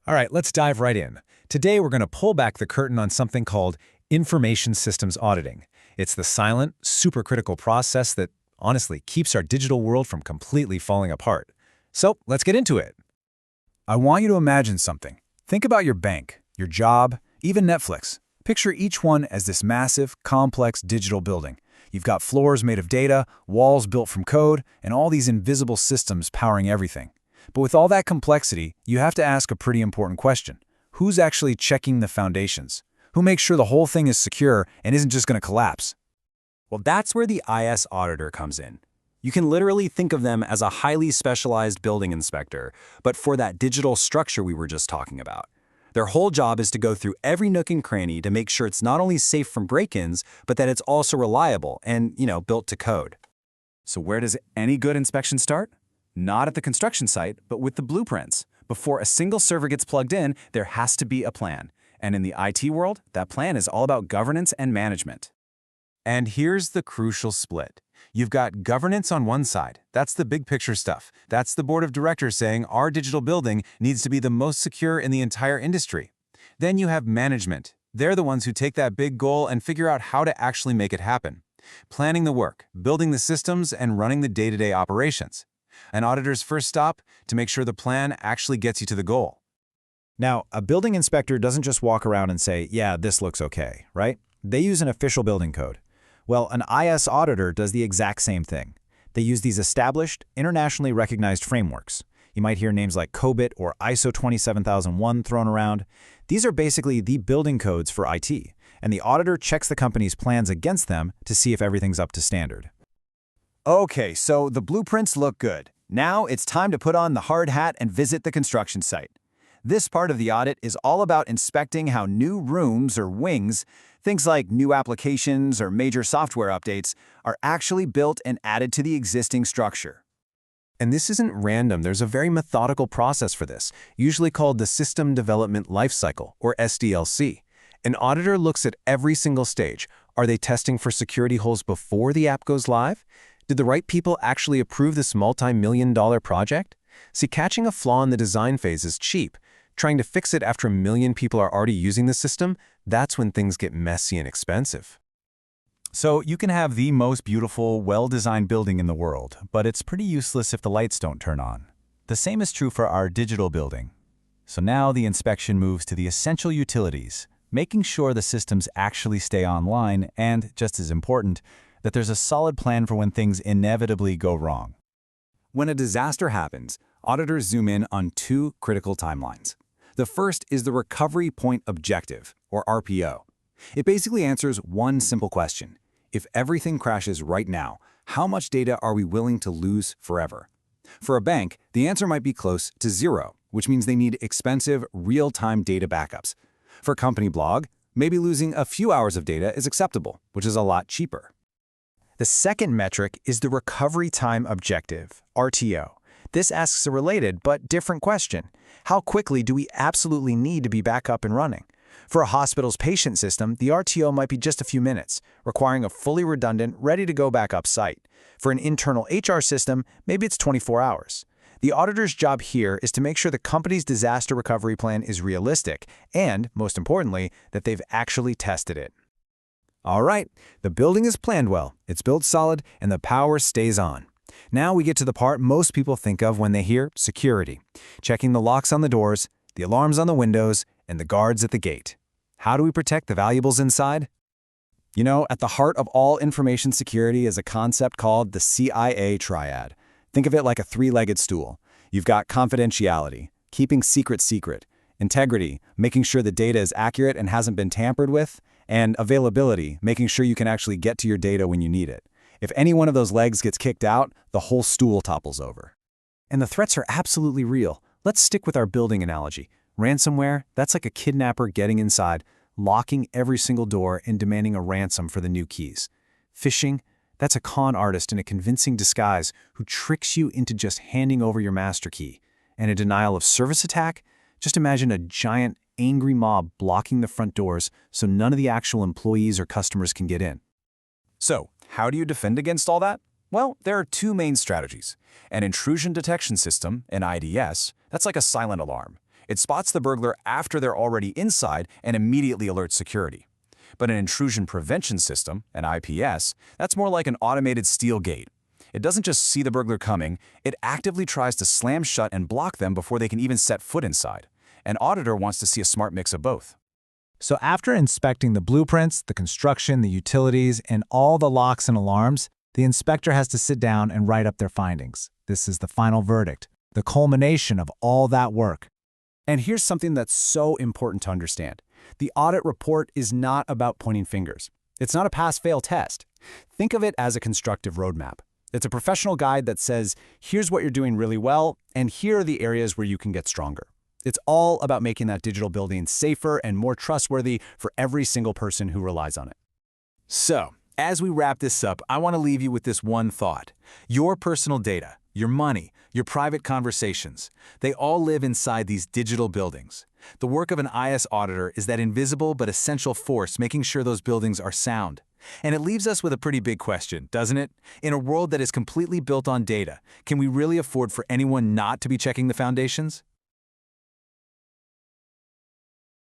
All right, let's dive right in. Today, we're going to pull back the curtain on something called information systems auditing. It's the silent, supercritical process that, honestly, keeps our digital world from completely falling apart. So, let's get into it. I want you to imagine something. Think about your bank, your job, even Netflix. Picture each one as this massive, complex digital building. You've got floors made of data, walls built from code, and all these invisible systems powering everything. But with all that complexity, you have to ask a pretty important question. Who's actually checking the foundations? Who makes sure the whole thing is secure and isn't just going to collapse? Well, that's where the IS auditor comes in. You can literally think of them as a highly specialized building inspector, but for that digital structure we were just talking about. Their whole job is to go through every nook and cranny to make sure it's not only safe from break-ins, but that it's also reliable and, built to code. So where does any good inspection start? Not at the construction site, but with the blueprints. Before a single server gets plugged in, there has to be a plan. And in the IT world, that plan is all about governance and management. And here's the crucial split. You've got governance on one side. That's the big picture stuff. That's the board of directors saying our digital building needs to be the most secure in the entire industry. Then you have management. They're the ones who take that big goal and figure out how to actually make it happen. Planning the work, building the systems, and running the day-to-day operations. An auditor's first stop to make sure the plan actually gets you to the goal. Now, a building inspector doesn't just walk around and say, yeah, this looks okay, right? They use an official building code. Well, an IS auditor does the exact same thing. They use these established, internationally recognized frameworks. You might hear names like COBIT or ISO 27001 thrown around. These are basically the building codes for IT, and the auditor checks the company's plans against them to see if everything's up to standard. Okay, so the blueprints look good. Now it's time to put on the hard hat and visit the construction site. This part of the audit is all about inspecting how new rooms or wings, things like new applications or major software updates, are actually built and added to the existing structure. And this isn't random. There's a very methodical process for this, usually called the System Development Lifecycle, or SDLC. An auditor looks at every single stage. Are they testing for security holes before the app goes live? Did the right people actually approve this multi-million-dollar project? See, catching a flaw in the design phase is cheap. Trying to fix it after 1 million people are already using the system, that's when things get messy and expensive. So you can have the most beautiful, well-designed building in the world, but it's pretty useless if the lights don't turn on. The same is true for our digital building. So now the inspection moves to the essential utilities, making sure the systems actually stay online and, just as important, that there's a solid plan for when things inevitably go wrong. When a disaster happens, auditors zoom in on two critical timelines. The first is the Recovery Point Objective, or RPO. It basically answers one simple question. If everything crashes right now, how much data are we willing to lose forever? For a bank, the answer might be close to 0, which means they need expensive, real-time data backups. For a company blog, maybe losing a few hours of data is acceptable, which is a lot cheaper. The second metric is the Recovery Time Objective, RTO. This asks a related but different question. How quickly do we absolutely need to be back up and running? For a hospital's patient system, the RTO might be just a few minutes, requiring a fully redundant, ready-to-go backup site. For an internal HR system, maybe it's 24 hours. The auditor's job here is to make sure the company's disaster recovery plan is realistic and, most importantly, that they've actually tested it. All right, the building is planned well, it's built solid, and the power stays on. Now we get to the part most people think of when they hear security. Checking the locks on the doors, the alarms on the windows, and the guards at the gate. How do we protect the valuables inside? At the heart of all information security is a concept called the CIA triad. Think of it like a three-legged stool. You've got confidentiality, keeping secret, integrity, making sure the data is accurate and hasn't been tampered with, and availability, making sure you can actually get to your data when you need it. If any one of those legs gets kicked out, the whole stool topples over. And the threats are absolutely real. Let's stick with our building analogy. Ransomware, that's like a kidnapper getting inside, locking every single door and demanding a ransom for the new keys. Phishing, that's a con artist in a convincing disguise who tricks you into just handing over your master key. And a denial of service attack? Just imagine a giant, angry mob blocking the front doors so none of the actual employees or customers can get in. So, how do you defend against all that? Well, there are two main strategies. An intrusion detection system, an IDS, that's like a silent alarm. It spots the burglar after they're already inside and immediately alerts security. But an intrusion prevention system, an IPS, that's more like an automated steel gate. It doesn't just see the burglar coming, it actively tries to slam shut and block them before they can even set foot inside. An auditor wants to see a smart mix of both. So after inspecting the blueprints, the construction, the utilities, and all the locks and alarms, the inspector has to sit down and write up their findings. This is the final verdict, the culmination of all that work. And here's something that's so important to understand. The audit report is not about pointing fingers. It's not a pass-fail test. Think of it as a constructive roadmap. It's a professional guide that says, here's what you're doing really well, and here are the areas where you can get stronger. It's all about making that digital building safer and more trustworthy for every single person who relies on it. So, as we wrap this up, I want to leave you with this one thought. Your personal data, your money, your private conversations, they all live inside these digital buildings. The work of an IS auditor is that invisible but essential force making sure those buildings are sound. And it leaves us with a pretty big question, doesn't it? In a world that is completely built on data, can we really afford for anyone not to be checking the foundations?